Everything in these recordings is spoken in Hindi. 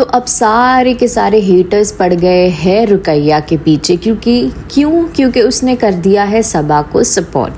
तो अब सारे के सारे हेटर्स पड़ गए हैं रुकैया के पीछे क्योंकि उसने कर दिया है सबा को सपोर्ट।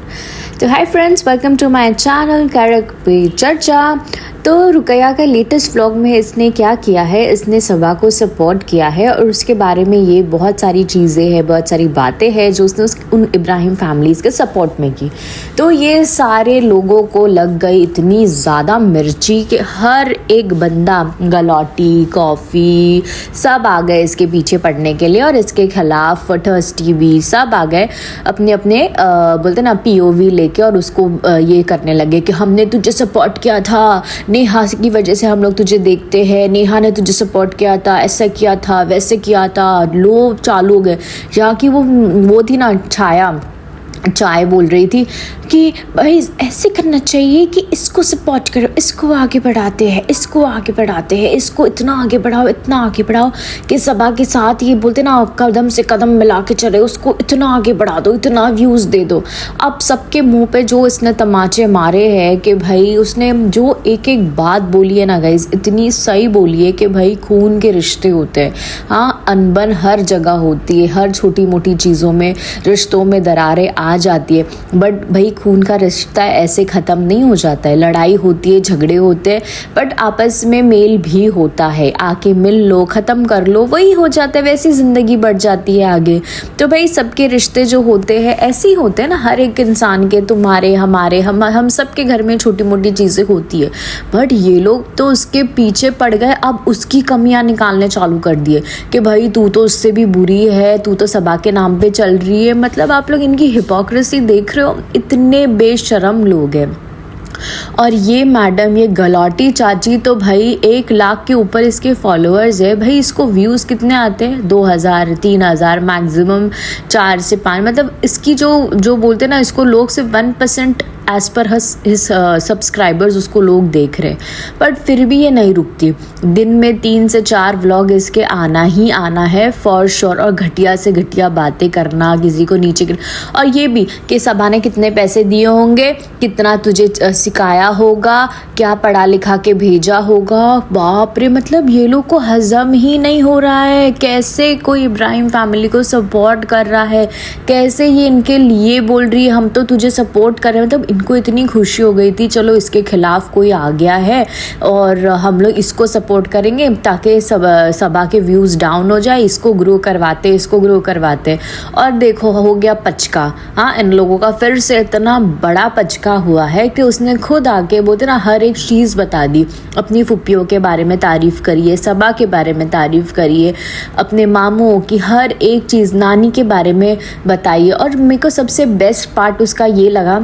तो hi friends, welcome to my channel character पे चर्चा। तो रुकैया का लेटेस्ट व्लॉग में इसने क्या किया है, इसने सबा को सपोर्ट किया है और उसके बारे में ये बहुत सारी चीज़ें हैं, बहुत सारी बातें हैं जो उसने उन इब्राहिम फैमिलीज़ के सपोर्ट में की। तो ये सारे लोगों को लग गई इतनी ज़्यादा मिर्ची कि हर एक बंदा गलौटी कॉफ़ी सब आ गए इसके पीछे पड़ने के लिए और इसके खिलाफ थर्स्टी भी सब आ गए अपने अपने बोलते ना POV लेके और उसको ये करने लगे कि हमने तुझे सपोर्ट किया था, नेहा की वजह से हम लोग तुझे देखते हैं, नेहा ने तुझे सपोर्ट किया था, ऐसा किया था, वैसे किया था। लोग चालू हो गए। यहाँ की वो थी ना चाय बोल रही थी कि भाई ऐसे करना चाहिए कि इसको सपोर्ट करो, इसको आगे बढ़ाते हैं, इसको आगे बढ़ाते हैं, इसको इतना आगे बढ़ाओ, इतना आगे बढ़ाओ कि सबा के साथ ये बोलते ना कदम से कदम मिला के चले, उसको इतना आगे बढ़ा दो, इतना व्यूज़ दे दो। अब सबके मुंह पे जो इसने तमाचे मारे हैं कि भाई उसने जो एक एक बात बोली है ना गाइज, इतनी सही बोली है कि भाई खून के रिश्ते होते हैं। हाँ, अनबन हर जगह होती है, हर छोटी मोटी चीज़ों में रिश्तों में दरारें आ जाती है, बट भाई खून का रिश्ता ऐसे ख़त्म नहीं हो जाता है। लड़ाई होती है, झगड़े होते हैं, बट आपस में मेल भी होता है। आके मिल लो, ख़त्म कर लो, वही हो जाता है, वैसी ज़िंदगी बढ़ जाती है आगे। तो भाई सबके रिश्ते जो होते हैं ऐसे ही होते हैं ना, हर एक इंसान के, तुम्हारे हमारे हम सबके घर में छोटी मोटी चीज़ें होती है। बट ये लोग तो उसके पीछे पड़ गए, अब उसकी कमियां निकालने चालू कर दिए कि भाई तू तो उससे भी बुरी है, तू तो सबा के नाम पे चल रही है। मतलब आप लोग इनकी हिपोक्रेसी देख रहे हो, इतने बेशरम लोग हैं। और ये मैडम, ये गलौटी चाची तो भाई 1 लाख के ऊपर इसके फॉलोअर्स है। भाई इसको व्यूज़ कितने आते हैं? 2000 3000 मैक्सिमम 4 से 5। मतलब इसकी जो बोलते ना, इसको लोग सिर्फ 1% एज़ पर हिज सब्सक्राइबर्स उसको लोग देख रहे हैं, बट फिर भी ये नहीं रुकती। दिन में 3 से 4 व्लॉग इसके आना ही आना है फॉर श्योर। और घटिया से घटिया बातें करना, किसी को नीचे और ये भी कि सबा ने कितने पैसे दिए होंगे, कितना तुझे सिखाया होगा, क्या पढ़ा लिखा के भेजा होगा। बाप रे, मतलब ये लोग को हजम ही नहीं हो रहा है कैसे कोई इब्राहिम फैमिली को सपोर्ट कर रहा है, कैसे ये इनके लिए बोल रही है हम तो तुझे सपोर्ट कर रहे हैं। मतलब इनको इतनी खुशी हो गई थी, चलो इसके खिलाफ कोई आ गया है और हम लोग इसको सपोर्ट करेंगे ताकि सबा के व्यूज़ डाउन हो जाए, इसको ग्रो करवाते। और देखो हो गया पचका। हाँ, इन लोगों का फिर से इतना बड़ा पचका हुआ है कि उसने खुद आके बोलते ना हर एक चीज़ बता दी। अपनी फुप्पियों के बारे में तारीफ़ करिए, सबा के बारे में तारीफ़ करिए, अपने मामों की हर एक चीज़, नानी के बारे में बताइए। और मेरे को सबसे बेस्ट पार्ट उसका ये लगा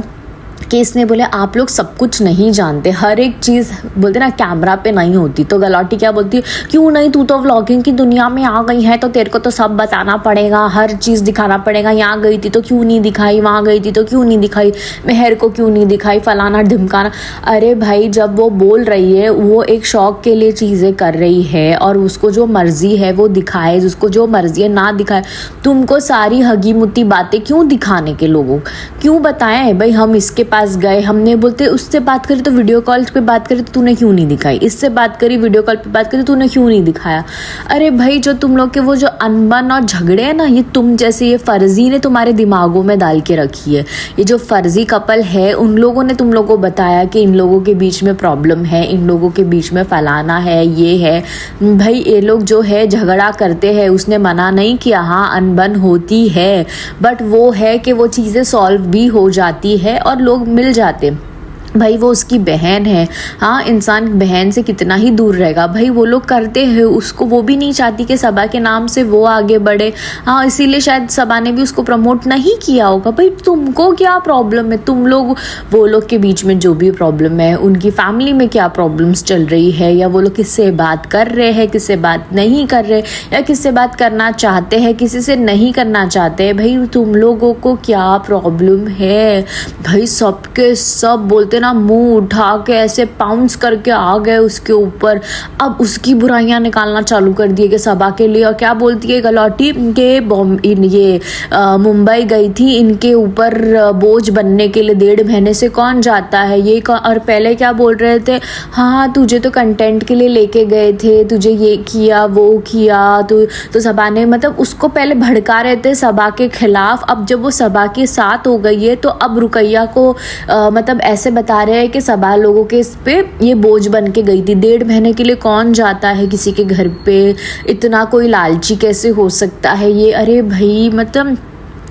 कि इसने बोले आप लोग सब कुछ नहीं जानते, हर एक चीज़ बोलते ना कैमरा पे नहीं होती। तो गलौटी क्या बोलती है, क्यों नहीं, तू तो व्लॉगिंग की दुनिया में आ गई है तो तेरे को तो सब बताना पड़ेगा, हर चीज़ दिखाना पड़ेगा। यहाँ गई थी तो क्यों नहीं दिखाई, वहाँ गई थी तो क्यों नहीं दिखाई, मेहर को क्यों नहीं दिखाई, फलाना ढिमकाना। अरे भाई, जब वो बोल रही है वो एक शौक के लिए चीज़ें कर रही है और उसको जो मर्ज़ी है वो दिखाए, उसको जो मर्ज़ी है ना दिखाए। तुमको सारी हगी मुत्ती बातें क्यों दिखाने के, लोगों क्यों बताएं भाई। हम इसके पास गए, हमने बोलते उससे बात करी तो वीडियो कॉल पे बात करी तो तूने क्यों नहीं दिखाई, इससे बात करी वीडियो कॉल पे बात करी तूने क्यों नहीं दिखाया। अरे भाई, जो तुम लोग के वो जो अनबन और झगड़े हैं ना, ये तुम जैसे ये फर्जी ने तुम्हारे दिमागों में डाल के रखी है। ये जो फर्जी कपल है उन लोगों ने तुम लोगों को बताया कि इन लोगों के बीच में प्रॉब्लम है, इन लोगों के बीच में फलाना है, ये है। भाई ये लोग जो है झगड़ा करते हैं, उसने मना नहीं किया, हाँ अनबन होती है, बट वो है कि वो चीज़ें सॉल्व भी हो जाती है और लोग मिल जाते। भाई वो उसकी बहन है। हाँ, इंसान बहन से कितना ही दूर रहेगा। भाई वो लोग करते हैं उसको, वो भी नहीं चाहती कि सबा के नाम से वो आगे बढ़े। हाँ, इसीलिए शायद सबा ने भी उसको प्रमोट नहीं किया होगा। भाई तुमको क्या प्रॉब्लम है, तुम लोग वो लोग के बीच में जो भी प्रॉब्लम है, उनकी फैमिली में क्या प्रॉब्लम्स चल रही है, या वो लोग किससे बात कर रहे हैं, किससे बात नहीं कर रहे, या किससे बात करना चाहते हैं, किसी से नहीं करना चाहते। भाई तुम लोगों को क्या प्रॉब्लम है। भाई सबके सब बोलते ना मुंह उठा के ऐसे पाउंस करके आ गए उसके ऊपर। अब उसकी बुराइयां निकालना चालू कर दिए कि सबा के लिए। और क्या बोलती है गलौटी के ये मुंबई गई थी इनके ऊपर बोझ बनने के लिए, 1.5 महीने से कौन जाता है ये और पहले क्या बोल रहे थे, हाँ तुझे तो कंटेंट के लिए लेके गए थे, तुझे ये किया वो किया, तो सबा ने मतलब उसको पहले भड़का रहे थे सबा के खिलाफ। अब जब वो सबा के साथ हो गई है तो अब रुकैया को मतलब ऐसे बता रहे हैं कि सबा लोगों के इस पे ये बोझ बन के गई थी। 1.5 महीने के लिए कौन जाता है किसी के घर पे, इतना कोई लालची कैसे हो सकता है ये। अरे भाई मतलब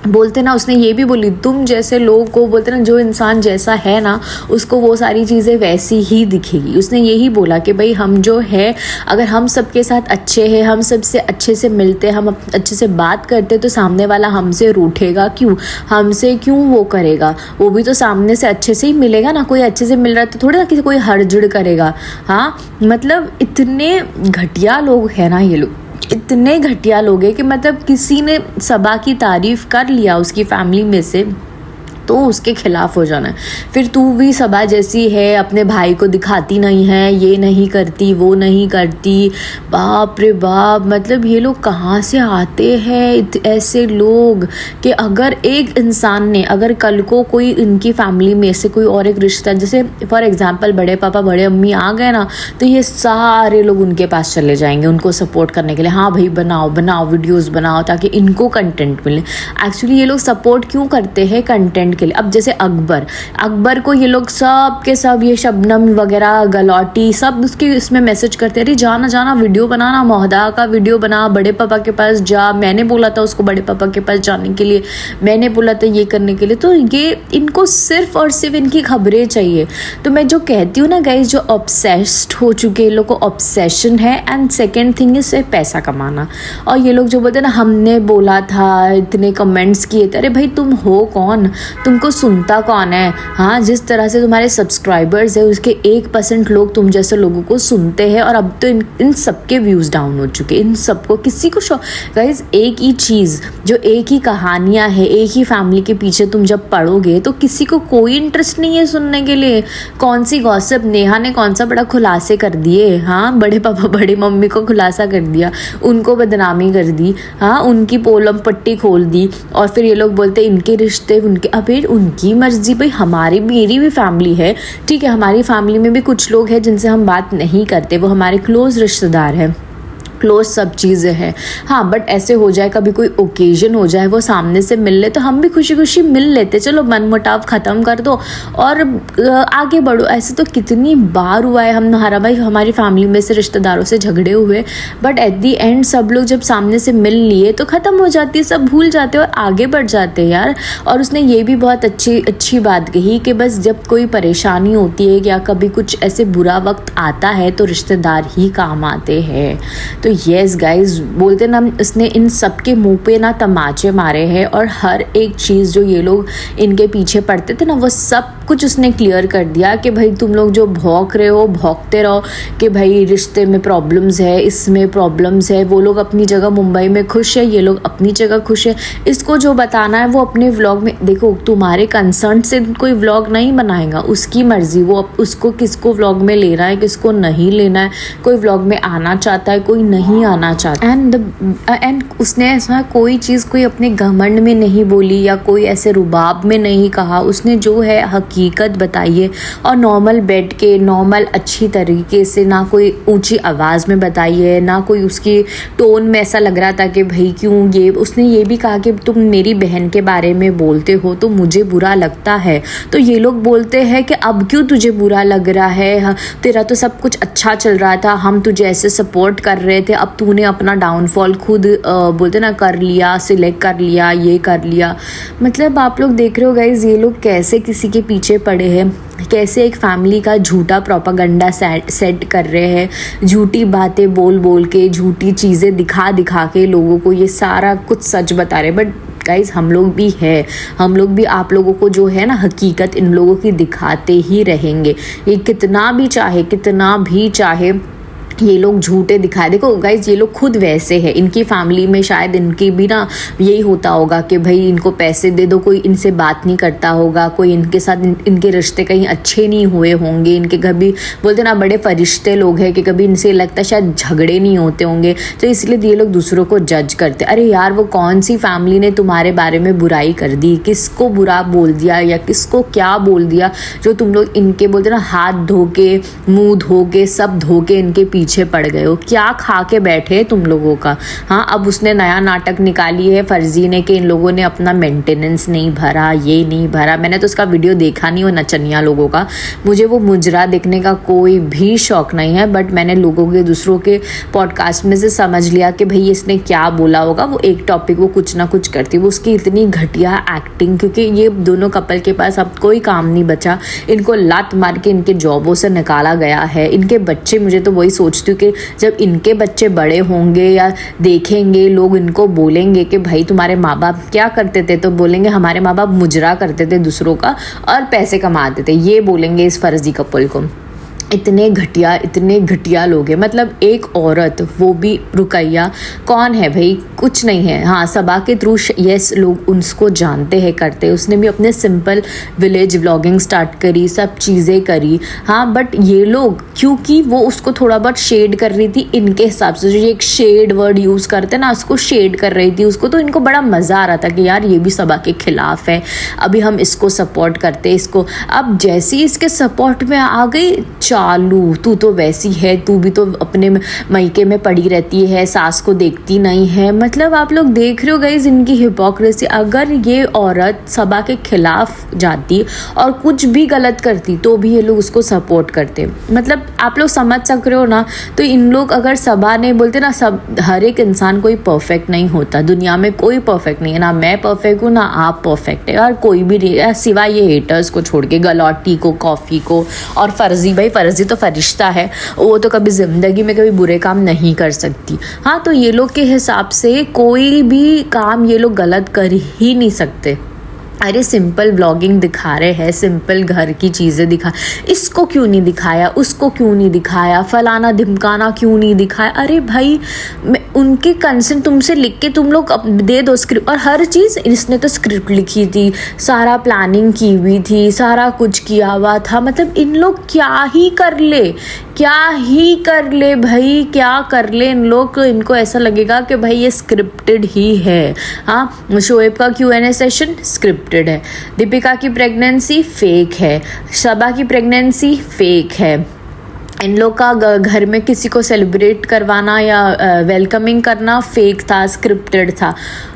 बोलते ना, उसने ये भी बोली तुम जैसे लोग को बोलते ना, जो इंसान जैसा है ना उसको वो सारी चीज़ें वैसी ही दिखेगी। उसने यही बोला कि भाई हम जो है अगर हम सबके साथ अच्छे हैं, हम सबसे अच्छे से मिलते, हम अच्छे से बात करते तो सामने वाला हमसे रूठेगा क्यों, हमसे क्यों वो करेगा, वो भी तो सामने से अच्छे से ही मिलेगा ना। कोई अच्छे से मिल रहा है तो थोड़ी ना किसी कोई हड़जड़ करेगा। हाँ मतलब इतने घटिया लोग हैं ना ये लोग, इतने घटिया लोग हैं कि मतलब किसी ने सबा की तारीफ़ कर लिया उसकी फैमिली में से तो उसके खिलाफ हो जाना है। फिर तू भी सबा जैसी है, अपने भाई को दिखाती नहीं है, ये नहीं करती वो नहीं करती। बाप रे बाप, मतलब ये लोग कहाँ से आते हैं ऐसे लोग कि अगर एक इंसान ने, अगर कल को कोई इनकी फैमिली में से कोई और एक रिश्ता, जैसे फॉर एग्जांपल बड़े पापा बड़े अम्मी आ गए ना, तो ये सारे लोग उनके पास चले जाएंगे उनको सपोर्ट करने के लिए। हाँ भाई बनाओ बनाओ वीडियोज़ बनाओ ताकि इनको कंटेंट मिले। एक्चुअली ये लोग सपोर्ट क्यों करते हैं, कंटेंट के लिए। अब जैसे अकबर को ये लोग सब के सब, ये शबनम वगैरह गलौटी सब उसके इसमें मैसेज करते हैं, अरे जाना जाना वीडियो बनाना, मोहदा का वीडियो बना, बड़े पापा के पास जा, मैंने बोला था उसको बड़े पापा के पास जाने के लिए, मैंने बोला था ये करने के लिए। तो ये इनको सिर्फ और सिर्फ इनकी खबरें चाहिए। तो मैं जो कहती हूँ ना गाइज, जो ऑब्सेस्ड हो चुके, इन लोग को ऑब्सेशन है। एंड सेकेंड थिंग इज पैसा कमाना। और ये लोग जो बोलते हैं ना हमने बोला था, इतने कमेंट्स किए थे, अरे भाई तुम हो कौन, तुमको सुनता कौन है। हाँ जिस तरह से तुम्हारे सब्सक्राइबर्स है उसके 1% लोग तुम जैसे लोगों को सुनते हैं। और अब तो इन सबके व्यूज़ डाउन हो चुके, इन सबको किसी को गाइज एक ही चीज़, जो एक ही कहानियाँ है, एक ही फैमिली के पीछे तुम जब पढ़ोगे तो किसी को कोई इंटरेस्ट नहीं है सुनने के लिए। कौन सी गॉसिप, नेहा ने कौन सा बड़ा खुलासे कर दिए। हाँ बड़े पापा बड़ी मम्मी को खुलासा कर दिया, उनको बदनामी कर दी, हाँ उनकी पोलम पट्टी खोल दी। और फिर ये लोग बोलते इनके रिश्ते उनके, अबे उनकी मर्जी भाई, हमारी मेरी भी फैमिली है, ठीक है, हमारी फैमिली में भी कुछ लोग हैं जिनसे हम बात नहीं करते, वो हमारे क्लोज रिश्तेदार हैं, क्लोज सब चीज़ें हैं। हाँ बट ऐसे हो जाए कभी कोई ओकेजन हो जाए, वो सामने से मिल ले तो हम भी खुशी खुशी मिल लेते, चलो मन मुटाव ख़त्म कर दो और आगे बढ़ो। ऐसे तो कितनी बार हुआ है, हमारी फैमिली में से रिश्तेदारों से झगड़े हुए, बट एट दी एंड सब लोग जब सामने से मिल लिए तो ख़त्म हो जाती है, सब भूल जाते और आगे बढ़ जाते यार। और उसने ये भी बहुत अच्छी बात कही कि बस जब कोई परेशानी होती है या कभी कुछ ऐसे बुरा वक्त आता है तो रिश्तेदार ही काम आते हैं। तो येस गाइज, बोलते ना इसने इन सब के मुंह पे ना तमाचे मारे हैं और हर एक चीज़ जो ये लोग इनके पीछे पड़ते थे ना वो सब कुछ उसने क्लियर कर दिया कि भाई तुम लोग जो भौंक रहे हो भौंकते रहो कि भाई रिश्ते में प्रॉब्लम्स है, इसमें प्रॉब्लम्स है। वो लोग अपनी जगह मुंबई में खुश है, ये लोग अपनी जगह खुश है। इसको जो बताना है वो अपने व्लॉग में, देखो तुम्हारे कंसर्न से कोई व्लॉग नहीं बनाएगा, उसकी मर्जी, वो उसको किसको व्लॉग में ले रहा है किसको नहीं लेना है। कोई व्लॉग में आना चाहता है, कोई नहीं आना चाहता। एंड उसने ऐसा कोई चीज़ कोई अपने घमंड में नहीं बोली या कोई ऐसे रुबाब में नहीं कहा, उसने जो है हकीकत बताई है और नॉर्मल बैठ के नॉर्मल अच्छी तरीके से, ना कोई ऊंची आवाज़ में बताई है, ना कोई उसकी टोन में ऐसा लग रहा था कि भाई क्यों ये। उसने ये भी कहा कि तुम मेरी बहन के बारे में बोलते हो तो मुझे बुरा लगता है। तो ये लोग बोलते हैं कि अब क्यों तुझे बुरा लग रहा है, तेरा तो सब कुछ अच्छा चल रहा था, हम तुझे ऐसे सपोर्ट कर रहे थे, अब तूने अपना डाउनफॉल खुद बोलते ना कर लिया, सिलेक्ट कर लिया, ये कर लिया। मतलब आप लोग देख रहे हो गाइज ये लोग कैसे किसी के पीछे पड़े हैं, कैसे एक फैमिली का झूठा प्रोपागंडा सेट कर रहे हैं, झूठी बातें बोल बोल के, झूठी चीज़ें दिखा दिखा के लोगों को ये सारा कुछ सच बता रहे। बट गाइज हम लोग भी है, हम लोग भी आप लोगों को जो है ना हकीकत इन लोगों की दिखाते ही रहेंगे। ये कितना भी चाहे ये लोग झूठे दिखाए। देखो गाइज, ये लोग खुद वैसे हैं, इनकी फैमिली में शायद इनकी भी ना यही होता होगा कि भाई इनको पैसे दे दो, कोई इनसे बात नहीं करता होगा, कोई इनके साथ इनके रिश्ते कहीं अच्छे नहीं हुए होंगे, इनके घर भी बोलते ना बड़े फरिश्ते लोग हैं कि कभी इनसे लगता है शायद झगड़े नहीं होते होंगे, तो इसलिए ये लोग दूसरों को जज करते। अरे यार, वो कौन सी फैमिली ने तुम्हारे बारे में बुराई कर दी, किसको बुरा बोल दिया या किसको क्या बोल दिया जो तुम लोग इनके बोलते ना हाथ धो के मुँह धो के सब धो के इनके पीछे पड़ गए हो? क्या खा के बैठे तुम लोगों का? हाँ, अब उसने नया नाटक निकाली है फर्जी ने कि इन लोगों ने अपना मेंटेनेंस नहीं भरा, ये नहीं भरा। मैंने तो उसका वीडियो देखा नहीं, वो नचनिया लोगों का, मुझे वो मुजरा देखने का कोई भी शौक नहीं है, बट मैंने लोगों के दूसरों के पॉडकास्ट में से समझ लिया कि भाई इसने क्या बोला होगा। वो एक टॉपिक वो कुछ ना कुछ करती, वो उसकी इतनी घटिया एक्टिंग, क्योंकि ये दोनों कपल के पास अब कोई काम नहीं बचा, इनको लात मार के इनके जॉबों से निकाला गया है। इनके बच्चे, मुझे तो वही सोचती हूँ कि जब इनके बच्चे बड़े होंगे या देखेंगे, लोग इनको बोलेंगे कि भाई तुम्हारे माँ बाप क्या करते थे, तो बोलेंगे हमारे माँ बाप मुजरा करते थे दूसरों का और पैसे कमाते थे, ये बोलेंगे इस फर्जी कपल को। इतने घटिया लोग हैं। मतलब एक औरत, वो भी रुकैया, कौन है भाई? कुछ नहीं है। हाँ, सबा के थ्रू यस लोग उसको जानते हैं, करते हैं। उसने भी अपने सिंपल विलेज व्लॉगिंग स्टार्ट करी, सब चीज़ें करी। हाँ, बट ये लोग, क्योंकि वो उसको थोड़ा बहुत शेड कर रही थी इनके हिसाब से, जो ये एक शेड वर्ड यूज़ करते हैं ना, उसको शेड कर रही थी उसको, तो इनको बड़ा मज़ा आ रहा था कि यार ये भी सबा के खिलाफ है, अभी हम इसको सपोर्ट करते इसको। अब जैसे ही इसके सपोर्ट में आ गई, चालू तू तो वैसी है, तू भी तो अपने मायके में पड़ी रहती है, सास को देखती नहीं है। मतलब आप लोग देख रहे हो गाइस इनकी हिपोक्रेसी। अगर ये औरत सबा के खिलाफ जाती और कुछ भी गलत करती तो भी ये लोग उसको सपोर्ट करते। मतलब आप लोग समझ सक रहे हो ना। तो इन लोग, अगर सबा ने बोलते ना, सब हर एक इंसान कोई परफेक्ट नहीं होता, दुनिया में कोई परफेक्ट नहीं है, ना मैं परफेक्ट हूँ ना आप परफेक्ट है, और कोई भी नहीं, सिवाय ये हेटर्स को छोड़ के, गलौटी को, कॉफ़ी को और फर्जी। भाई फर्जी तो फरिश्ता है, वो तो कभी ज़िंदगी में कभी बुरे काम नहीं कर सकती। हाँ, तो ये लोग के हिसाब से कोई भी काम ये लोग गलत कर ही नहीं सकते। अरे सिंपल व्लॉगिंग दिखा रहे हैं, सिंपल घर की चीज़ें दिखा, इसको क्यों नहीं दिखाया, उसको क्यों नहीं दिखाया, फलाना ढिमकाना क्यों नहीं दिखाया? अरे भाई, उनके कंसेंट तुमसे लिख के तुम लोग दे दो स्क्रिप्ट, और हर चीज़ इसने तो स्क्रिप्ट लिखी थी, सारा प्लानिंग की हुई थी, सारा कुछ किया हुआ था। मतलब इन लोग क्या ही कर ले भाई, क्या कर ले इन लोग। इनको ऐसा लगेगा कि भाई ये स्क्रिप्टेड ही है। हाँ, शोएब का Q&A सेशन स्क्रिप्टेड है, दीपिका की प्रेगनेंसी फेक है, सबा की प्रेगनेंसी फेक है, इन लोग का घर में किसी को सेलिब्रेट करवाना या वेलकमिंग करना फेक था, स्क्रिप्टेड था।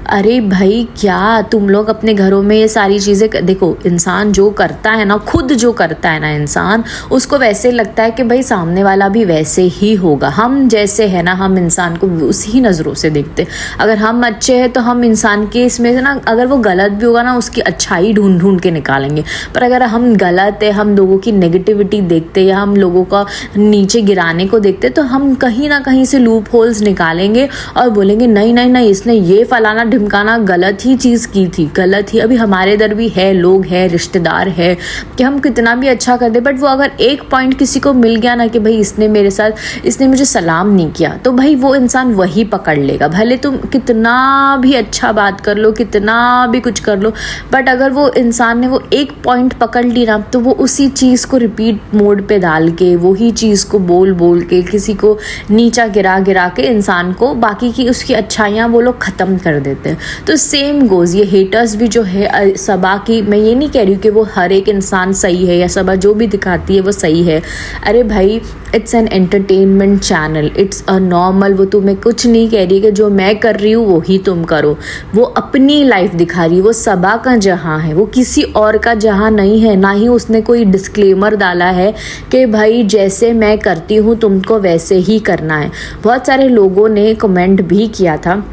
अरे भाई, क्या तुम लोग अपने घरों में ये सारी चीज़ें देखो, इंसान जो करता है ना, खुद जो करता है ना इंसान, उसको वैसे लगता है कि भाई सामने वाला भी वैसे ही होगा। हम जैसे है ना, हम इंसान को उसी नज़रों से देखते। अगर हम अच्छे हैं तो हम इंसान के इसमें से ना, अगर वो गलत भी होगा ना, उसकी अच्छाई ढूंढ के निकालेंगे। पर अगर हम गलत है, हम लोगों की नेगेटिविटी देखते या हम लोगों का नीचे गिराने को देखते, तो हम कहीं ना कहीं से लूप होल्स निकालेंगे और बोलेंगे नहीं नहीं नहीं, इसने ये फलाना ढिमकाना गलत ही चीज़ की थी, गलत ही। अभी हमारे इधर भी है, लोग हैं, रिश्तेदार है, कि हम कितना भी अच्छा कर दे, बट वो अगर एक पॉइंट किसी को मिल गया ना कि भाई इसने मेरे साथ, इसने मुझे सलाम नहीं किया, तो भाई वो इंसान वही पकड़ लेगा। भले तुम कितना भी अच्छा बात कर लो, कितना भी कुछ कर लो, बट अगर वो इंसान ने वो एक पॉइंट पकड़ ली ना, तो वो उसी चीज़ को रिपीट मोड पे डाल के, वही चीज़ को बोल के, किसी को नीचा गिरा के इंसान को, बाकी की उसकी अच्छाइयाँ वो लोग ख़त्म कर देते हैं। तो सेम गोज़ ये हेटर्स भी जो है सबा की, मैं ये नहीं कह रही हूँ कि वो हर एक इंसान सही है या सबा जो भी दिखाती है वो सही है। अरे भाई, it's an entertainment channel, it's a normal. वो तुम्हें कुछ नहीं कह रही कि जो मैं कर रही हूँ वही तुम करो। वो अपनी लाइफ दिखा रही है, वो सबा का जहाँ है, वो किसी और का जहाँ नहीं है। ना ही उसने कोई डिस्क्लेमर डाला है कि भाई जैसे मैं करती हूँ तुमको वैसे ही करना है। बहुत सारे लोगों ने कमेंट भी किया था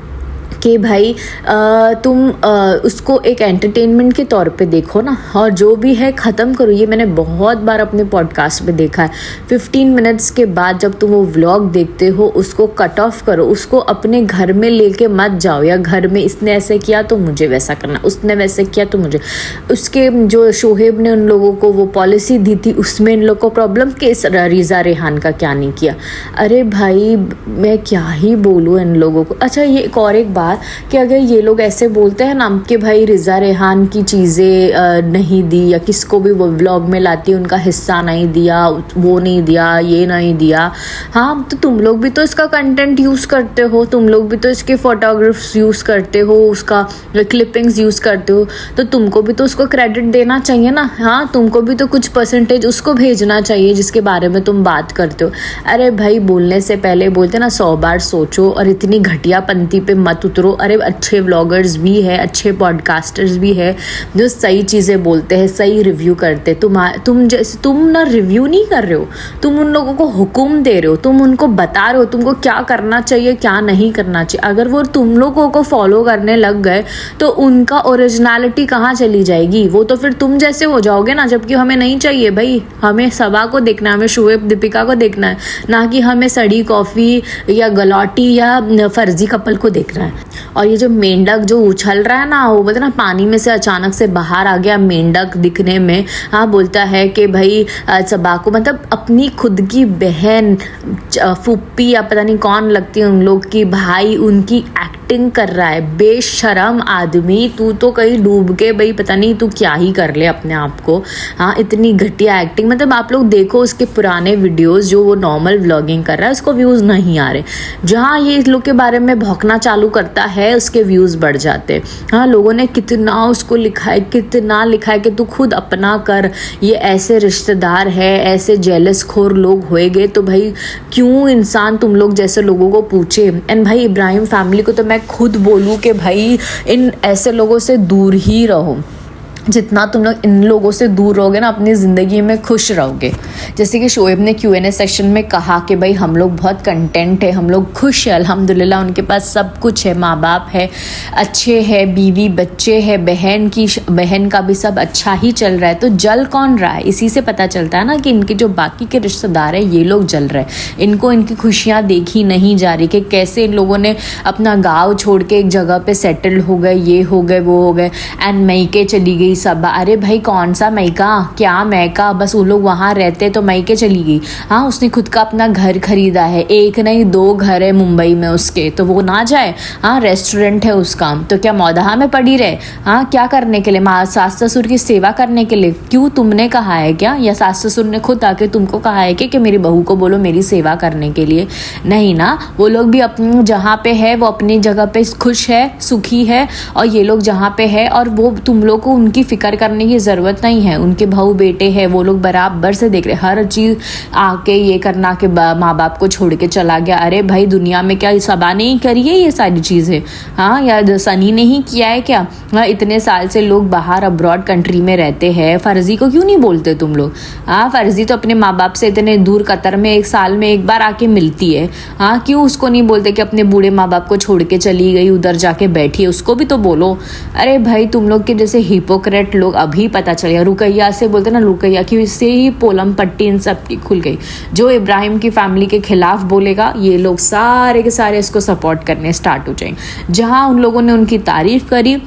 कि भाई तुम उसको एक एंटरटेनमेंट के तौर पे देखो ना, और जो भी है ख़त्म करो। ये मैंने बहुत बार अपने पॉडकास्ट में देखा है। 15 मिनट्स के बाद जब तुम वो व्लॉग देखते हो उसको कट ऑफ करो, उसको अपने घर में लेके मत जाओ, या घर में इसने ऐसे किया तो मुझे वैसा करना, उसने वैसे किया तो मुझे। उसके जो शोहेब ने उन लोगों को वो पॉलिसी दी थी उसमें इन लोग को प्रॉब्लम, कि रिज़ा रेहान का क्या नहीं किया। अरे भाई मैं क्या ही बोलूँ इन लोगों को। अच्छा ये एक बात कि अगर ये लोग ऐसे बोलते हैं ना कि भाई रिज़ा रेहान की चीज़ें नहीं दी, या किसको भी वो व्लॉग में लाती है उनका हिस्सा नहीं दिया, वो नहीं दिया, ये नहीं दिया, हाँ तो तुम लोग भी तो इसका कंटेंट यूज़ करते हो, तुम लोग भी तो इसके फोटोग्राफ्स यूज़ करते हो, उसका क्लिपिंग्स यूज़ करते हो, तो तुमको भी तो उसको क्रेडिट देना चाहिए ना। हाँ तुमको भी तो कुछ परसेंटेज उसको भेजना चाहिए जिसके बारे में तुम बात करते हो। अरे भाई बोलने से पहले बोलते ना 100 बार सोचो, और इतनी घटिया पंक्ति पे मत उतरो। अरे अच्छे व्लॉगर्स भी है, अच्छे पॉडकास्टर्स भी है जो सही चीज़ें बोलते हैं, सही रिव्यू करते। तुम ना रिव्यू नहीं कर रहे हो, तुम उन लोगों को हुक्म दे रहे हो, तुम उनको बता रहे हो तुमको क्या करना चाहिए क्या नहीं करना चाहिए। अगर वो तुम लोगों को फॉलो करने लग गए तो उनका ओरिजिनलिटी कहाँ चली जाएगी? वो तो फिर तुम जैसे हो जाओगे ना, जबकि हमें नहीं चाहिए भाई। हमें सबा को देखना है, हमें शोएब दीपिका को देखना है, ना कि हमें सड़ी कॉफ़ी या गलौटी या फर्जी कपल को देखना है। और ये जो मेंढक जो उछल रहा है ना, वो बोलते ना पानी में से अचानक से बाहर आ गया मेंढक दिखने में। हाँ बोलता है कि भाई सबा को, मतलब अपनी खुद की बहन फुप्पी या पता नहीं कौन लगती है उन लोग की भाई, उनकी एक्टिंग कर रहा है। बेशरम आदमी, तू तो कहीं डूब के भाई पता नहीं तू क्या ही कर ले अपने आप को। हाँ इतनी घटिया एक्टिंग, मतलब आप लोग देखो उसके पुराने वीडियोस जो वो नॉर्मल व्लॉगिंग कर रहा है उसको व्यूज़ नहीं आ रहे। जहाँ ये इस लोग के बारे में भौंकना चालू करता है उसके व्यूज़ बढ़ जाते। हाँ लोगों ने कितना उसको लिखा है, कितना लिखा है कि तू खुद अपना कर, ये ऐसे रिश्तेदार है, ऐसे जेलस खोर लोग होएगे तो भाई क्यों इंसान तुम लोग जैसे लोगों को पूछे। एंड भाई इब्राहिम फैमिली को तो मैं खुद बोलूँ कि भाई इन ऐसे लोगों से दूर ही रहो। जितना तुम लोग इन लोगों से दूर रहोगे ना अपनी ज़िंदगी में खुश रहोगे। जैसे कि शोएब ने Q&A सेक्शन में कहा कि भाई हम लोग बहुत कंटेंट है, हम लोग खुश है अल्हम्दुलिल्लाह, उनके पास सब कुछ है, माँ बाप है, अच्छे है, बीवी बच्चे है, बहन का भी सब अच्छा ही चल रहा है। तो जल कौन रहा है? इसी से पता चलता है ना कि इनके जो बाकी के रिश्तेदार हैं ये लोग जल रहे हैं। इनको इनकी खुशियाँ देखी नहीं जा रही कि कैसे इन लोगों ने अपना गाँव छोड़ के एक जगह पर सेटल हो गए, ये हो गए वो हो गए, एंड मैके चली गई सब। अरे भाई कौन सा मैका, क्या मैका, बस वो लोग वहाँ रहते तो मैके चली गई। हाँ उसने खुद का अपना घर खरीदा है, एक नहीं 2 घर है मुंबई में उसके, तो वो ना जाए? हाँ रेस्टोरेंट है उसका, तो क्या मौदहा में पड़ी रहे? हाँ क्या करने के लिए? माँ सास ससुर की सेवा करने के लिए? क्यों तुमने कहा है क्या, या सास ससुर ने खुद आके तुमको कहा है कि मेरी बहू को बोलो मेरी सेवा करने के लिए? नहीं ना, वो लोग भी अपनी जहाँ पे है वो अपनी जगह पे खुश है, सुखी है, और ये लोग जहाँ पे है, और वो तुम लोग को उनकी फिक्र करने की ज़रूरत नहीं है। उनके बहू बेटे हैं, वो लोग बराबर से देख रहे, हर चीज़ आके ये करना कि माँ बाप को छोड़ के चला गया। अरे भाई दुनिया में क्या सबा नहीं करी है ये सारी चीज़ें? हाँ या सनी ने ही किया है क्या? हाँ इतने साल से लोग बाहर अब्रॉड कंट्री में रहते हैं, फ़र्जी को क्यों नहीं बोलते तुम लोग? हाँ फ़र्जी तो अपने माँ बाप से इतने दूर कतर में 1 साल में 1 बार आके मिलती है। हाँ क्यों उसको नहीं बोलते कि अपने बूढ़े माँ बाप को छोड़ के चली गई, उधर जाके बैठी है, उसको भी तो बोलो। अरे भाई तुम लोग के जैसे हिपोक्रेट लोग अभी पता चल गया। रुकैया से बोलते ना, रुकैया की से ही पोलम पट्टी इन सब की खुल गई। जो इब्राहिम की फैमिली के खिलाफ बोलेगा ये लोग सारे के सारे इसको सपोर्ट करने स्टार्ट हो जाएंगे। जहाँ उन लोगों ने उनकी तारीफ करी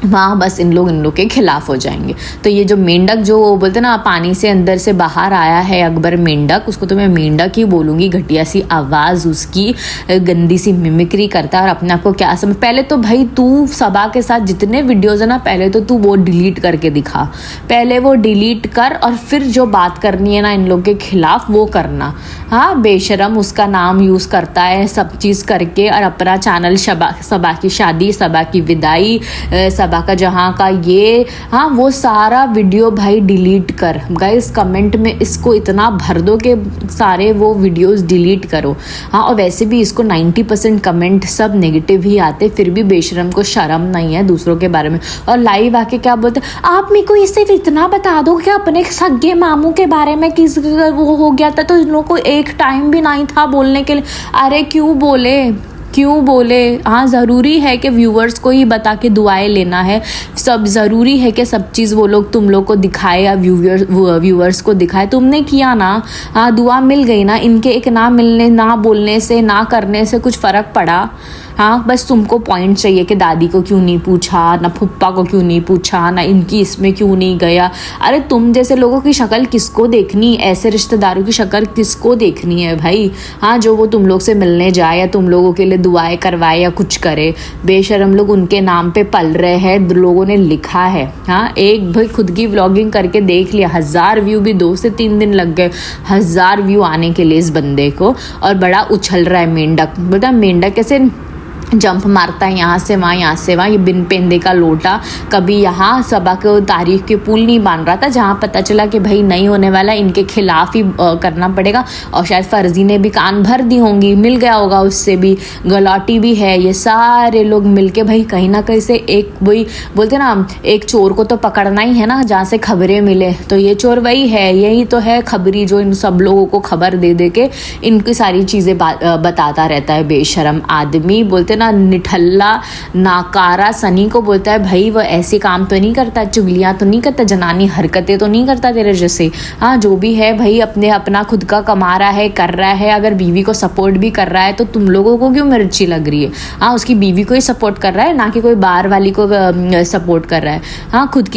वहाँ बस इन लोग के खिलाफ हो जाएंगे। तो ये जो मेंढक जो बोलते ना पानी से अंदर से बाहर आया है अकबर मेंढक, उसको तो मैं मेंढक ही बोलूँगी। घटिया सी आवाज़ उसकी, गंदी सी मिमिक्री करता है और अपने आप को क्या समझ। पहले तो भाई तू सबा के साथ जितने वीडियोज़ है ना, पहले तो तू वो डिलीट करके दिखा, पहले वो डिलीट कर, और फिर जो बात करनी है ना इन लोग के खिलाफ वो करना। हाँ बेशरम उसका नाम यूज़ करता है सब चीज़ करके, और अपना चैनल सबा की शादी, सबा की विदाई, सबा का जहाँ का ये, हाँ वो सारा वीडियो भाई डिलीट कर। गाइस कमेंट में इसको इतना भर दो कि सारे वो वीडियोस डिलीट करो। हाँ और वैसे भी इसको 90% कमेंट सब नेगेटिव ही आते, फिर भी बेशरम को शर्म नहीं है दूसरों के बारे में। और लाइव आके क्या बोलते, आप मेरे को ये सिर्फ इतना बता दो कि अपने सगे मामू के बारे में किस वो हो गया था, तो इन लोगों को एक टाइम भी नहीं था बोलने के लिए। अरे क्यों बोले, क्यों बोले? हाँ, ज़रूरी है कि व्यूवर्स को ही बता के दुआएं लेना है, सब ज़रूरी है कि सब चीज़ वो लोग तुम लोग को दिखाए या व्यूवर्स को दिखाए। तुमने किया ना, हाँ, दुआ मिल गई ना। इनके एक ना मिलने, ना बोलने से, ना करने से कुछ फ़र्क पड़ा? हाँ, बस तुमको पॉइंट चाहिए कि दादी को क्यों नहीं पूछा, ना फुप्पा को क्यों नहीं पूछा, ना इनकी इसमें क्यों नहीं गया। अरे तुम जैसे लोगों की शक्ल किसको देखनी, ऐसे रिश्तेदारों की शक्ल किसको देखनी है भाई? हाँ, जो वो तुम लोग से मिलने जाए या तुम लोगों के लिए दुआएं करवाए या कुछ करे, बेशरम लोग उनके नाम पे पल रहे हैं, लोगों ने लिखा है। हाँ, एक भाई खुद की व्लॉगिंग करके देख लिया, 1000 व्यू भी 2 से 3 दिन लग गए 1000 व्यू आने के लिए इस बंदे को, और बड़ा उछल रहा है मेंढक। बता मेंढक कैसे जंप मारता है यहाँ से वहाँ, यहाँ से वहाँ। ये बिन पेंदे का लोटा कभी यहाँ सबा को तारीख के पुल नहीं बांध रहा था, जहाँ पता चला कि भाई नहीं होने वाला, इनके खिलाफ ही करना पड़ेगा। और शायद फर्जी ने भी कान भर दी होंगी, मिल गया होगा उससे भी, गलौटी भी है। ये सारे लोग मिलके भाई कहीं ना कहीं से एक, वही बोलते ना, एक चोर को तो पकड़ना ही है ना जहाँ से खबरें मिले। तो ये चोर वही है, यही तो है खबरी, जो इन सब लोगों को खबर दे दे के इनकी सारी चीज़ें बताता रहता है बेशरम आदमी। बोलते ना निठल्ला नाकारा सनी को बोलता है भाई वो ऐसे काम तो नहीं करता, चुगलियां तो नहीं करता, जनानी हरकतें तो नहीं करता तेरे जैसे। हाँ, जो भी है भाई अपना खुद का कमा रहा है, कर रहा है। अगर बीवी को सपोर्ट भी कर रहा है तो तुम लोगों को क्यों मिर्ची लग रही है? हाँ, उसकी बीवी को ही सपोर्ट कर रहा है, ना कि कोई बाहर वाली को सपोर्ट कर रहा है। हाँ, खुद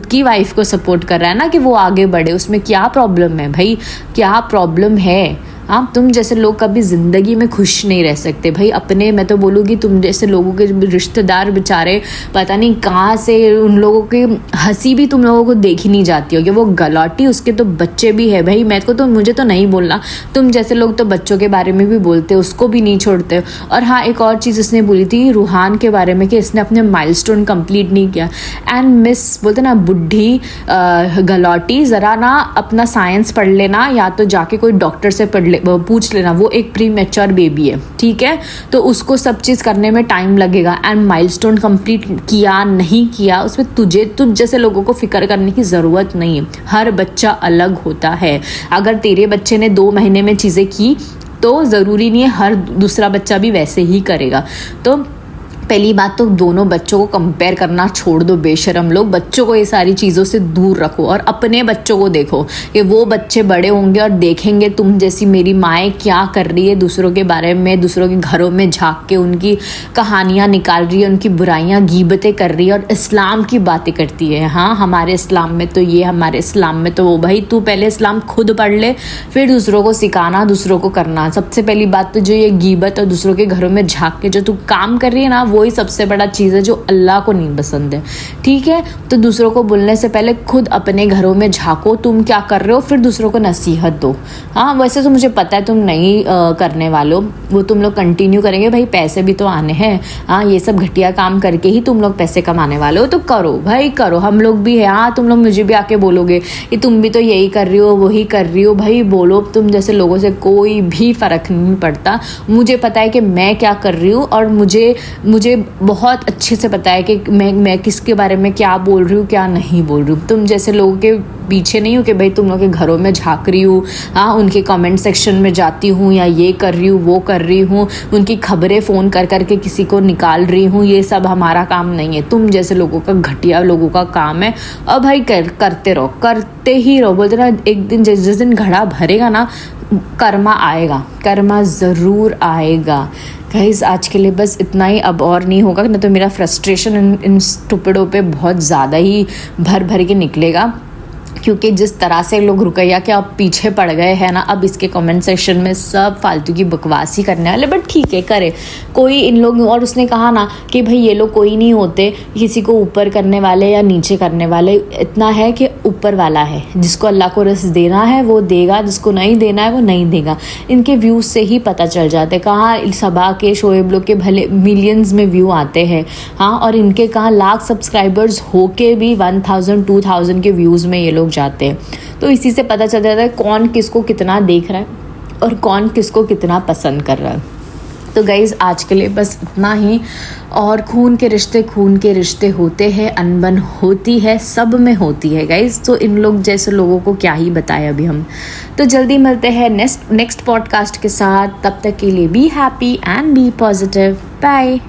की वाइफ को सपोर्ट कर रहा है ना कि वो आगे बढ़े। उसमें क्या प्रॉब्लम है भाई? क्या प्रॉब्लम है? हाँ, तुम जैसे लोग कभी ज़िंदगी में खुश नहीं रह सकते भाई। अपने, मैं तो बोलूँगी तुम जैसे लोगों के रिश्तेदार बेचारे पता नहीं कहाँ से, उन लोगों की हंसी भी तुम लोगों को देखी नहीं जाती होगी। वो गलौटी, उसके तो बच्चे भी है भाई। मुझे तो नहीं बोलना, तुम जैसे लोग तो बच्चों के बारे में भी बोलते, उसको भी नहीं छोड़ते। और हाँ, एक और चीज़ इसने बोली थी रूहान के बारे में कि इसने अपने माइलस्टोन कंप्लीट नहीं किया। एंड मिस बोलते ना बुढ़ी गलौटी, ज़रा ना अपना साइंस पढ़ लेना, या तो जाके कोई डॉक्टर से पूछ लेना। वो एक प्री मैच्योर बेबी है, ठीक है, तो उसको सब चीज़ करने में टाइम लगेगा। एंड माइलस्टोन कंप्लीट किया नहीं किया, उसमें तुझ जैसे लोगों को फिक्र करने की ज़रूरत नहीं है। हर बच्चा अलग होता है। अगर तेरे बच्चे ने 2 महीने में चीज़ें की तो ज़रूरी नहीं है हर दूसरा बच्चा भी वैसे ही करेगा। तो पहली बात तो दोनों बच्चों को कंपेयर करना छोड़ दो बेशरम लोग। बच्चों को ये सारी चीज़ों से दूर रखो और अपने बच्चों को देखो कि वो बच्चे बड़े होंगे और देखेंगे तुम जैसी मेरी माएँ क्या कर रही है, दूसरों के बारे में, दूसरों के घरों में झांक के उनकी कहानियाँ निकाल रही है, उनकी बुराइयाँ गीबतें कर रही है और इस्लाम की बातें करती है। हाँ, हमारे इस्लाम में तो ये, हमारे इस्लाम में तो वो। भाई तू पहले इस्लाम खुद पढ़ ले, फिर दूसरों को सिखाना, दूसरों को करना। सबसे पहली बात तो जो ये गीबत और दूसरों के घरों में झांक के जो तू काम कर रही है ना, वही सबसे बड़ा चीज़ है जो अल्लाह को नहीं पसंद है, ठीक है। तो दूसरों को बोलने से पहले खुद अपने घरों में झांको तुम क्या कर रहे हो, फिर दूसरों को नसीहत दो। हाँ, वैसे तो मुझे पता है तुम नहीं करने वालों, वो तुम लोग कंटिन्यू करेंगे, भाई पैसे भी तो आने हैं। हाँ, ये सब घटिया काम करके ही तुम लोग पैसे कमाने वाले हो, तो करो भाई करो, हम लोग भी है। हाँ, तुम लोग मुझे भी आके बोलोगे कि तुम भी तो यही कर रही हो, वही कर रही हो। भाई बोलो, तुम जैसे लोगों से कोई भी फ़र्क नहीं पड़ता। मुझे पता है कि मैं क्या कर रही हूँ और मुझे बहुत अच्छे से पता है कि मैं किसके बारे में क्या बोल रही हूँ, क्या नहीं बोल रही हूँ। तुम जैसे लोगों के पीछे नहीं हो कि भाई तुम लोग के घरों में झांक रही हूँ, हाँ, उनके कमेंट सेक्शन में जाती हूँ या ये कर रही हूँ, वो कर रही हूँ, उनकी खबरें फ़ोन कर करके किसी को निकाल रही हूँ। ये सब हमारा काम नहीं है, तुम जैसे लोगों का, घटिया लोगों का काम है। और भाई करते रहो, करते ही रहो। बोलते ना एक दिन जिस दिन घड़ा भरेगा ना, कर्मा आएगा, कर्मा ज़रूर आएगा। गाइस, आज के लिए बस इतना ही, अब और नहीं होगा, ना तो मेरा फ्रस्ट्रेशन इन स्टूपिडों पे बहुत ज़्यादा ही भर भर के निकलेगा। क्योंकि जिस तरह से लोग रुकैया के अब पीछे पड़ गए हैं ना, अब इसके कमेंट सेक्शन में सब फालतू की बकवास ही करने वाले। बट ठीक है, करे कोई इन लोग। और उसने कहा ना कि भाई ये लोग कोई नहीं होते किसी को ऊपर करने वाले या नीचे करने वाले। इतना है कि ऊपर वाला है, जिसको अल्लाह को रिस्क देना है वो देगा, जिसको नहीं देना है वो नहीं देगा। इनके व्यूज़ से ही पता चल जाते कहाँ सबा के, शोएब लोग के भले मिलियंस में व्यू आते हैं। हाँ, और इनके कहाँ लाख सब्सक्राइबर्स होके भी 1000 2000 के व्यूज़ में ये लोग जाते हैं। तो इसी से पता चल जाता है कौन किसको कितना देख रहा है और कौन किसको कितना पसंद कर रहा है। तो गाइज़ आज के लिए बस इतना ही। और खून के रिश्ते होते हैं, अनबन होती है, सब में होती है गाइज़। तो इन लोग जैसे लोगों को क्या ही बताएं अभी हम। तो जल्दी मिलते हैं नेक्स्ट पॉडकास्ट के साथ। तब तक के लिए be happy and be positive. Bye.